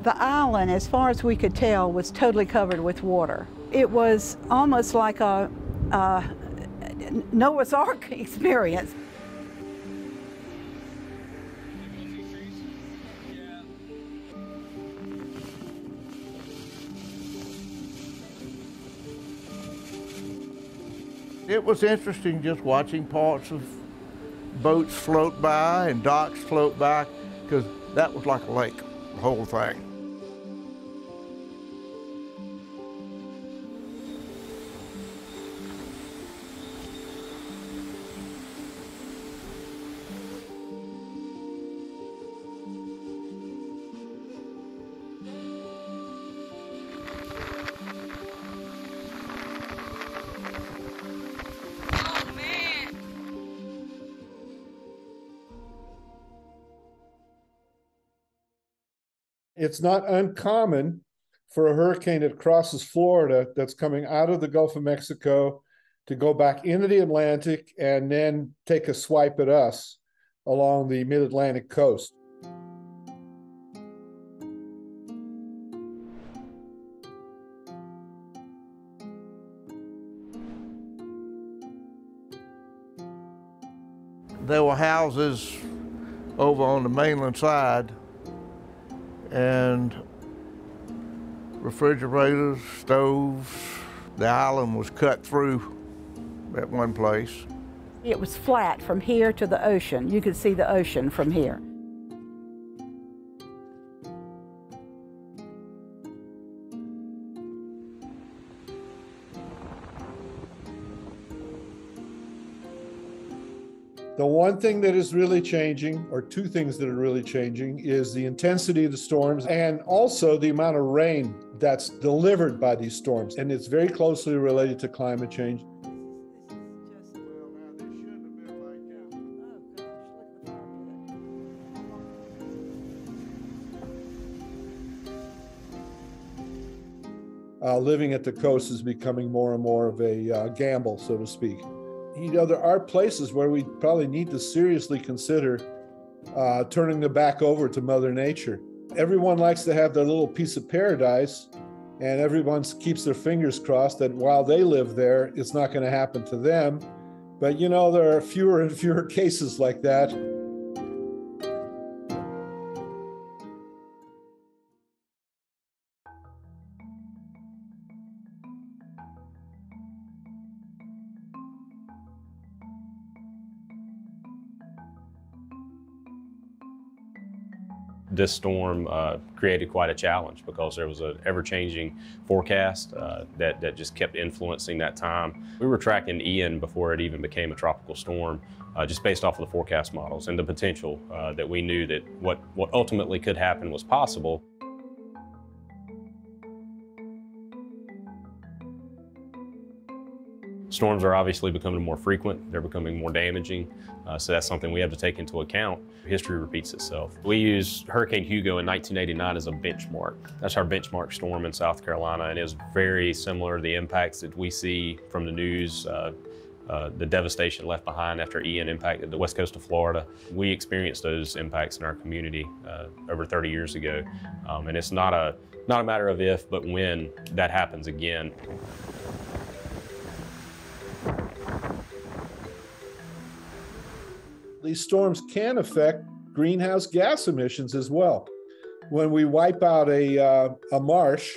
The island, as far as we could tell, was totally covered with water. It was almost like a Noah's Ark experience. It was interesting just watching parts of boats float by and docks float by, because that was like a lake, the whole thing. It's not uncommon for a hurricane that crosses Florida that's coming out of the Gulf of Mexico to go back into the Atlantic and then take a swipe at us along the mid-Atlantic coast. There were houses over on the mainland side and refrigerators, stoves. The island was cut through at one place. It was flat from here to the ocean. You could see the ocean from here. The one thing that is really changing, or two things that are really changing, is the intensity of the storms and also the amount of rain that's delivered by these storms. And it's very closely related to climate change. Living at the coast is becoming more and more of a gamble, so to speak. You know, there are places where we probably need to seriously consider turning the back over to Mother Nature. Everyone likes to have their little piece of paradise, and everyone keeps their fingers crossed that while they live there, it's not going to happen to them. But you know, there are fewer and fewer cases like that. This storm created quite a challenge because there was an ever-changing forecast that just kept influencing that time. We were tracking Ian before it even became a tropical storm, just based off of the forecast models and the potential that we knew that what ultimately could happen was possible. Storms are obviously becoming more frequent, they're becoming more damaging, so that's something we have to take into account. History repeats itself. We used Hurricane Hugo in 1989 as a benchmark. That's our benchmark storm in South Carolina, and it was very similar to the impacts that we see from the news, the devastation left behind after Ian impacted the west coast of Florida. We experienced those impacts in our community over 30 years ago, and it's not a matter of if, but when that happens again. These storms can affect greenhouse gas emissions as well. When we wipe out a marsh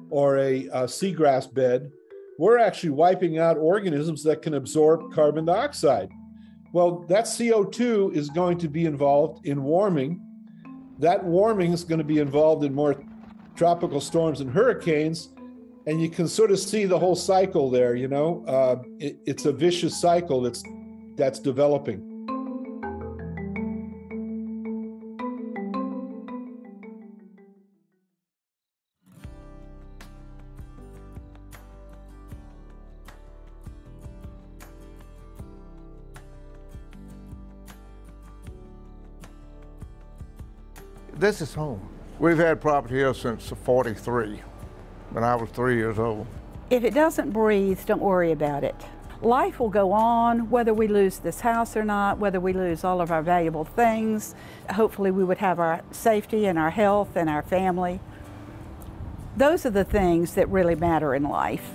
or a seagrass bed, we're actually wiping out organisms that can absorb carbon dioxide. Well, that CO2 is going to be involved in warming. That warming is going to be involved in more tropical storms and hurricanes, and you can sort of see the whole cycle there, you know? It's a vicious cycle that's developing. This is home. We've had property here since '43, when I was 3 years old. If it doesn't breathe, don't worry about it. life will go on whether we lose this house or not, whether we lose all of our valuable things. Hopefully we would have our safety and our health and our family. Those are the things that really matter in life.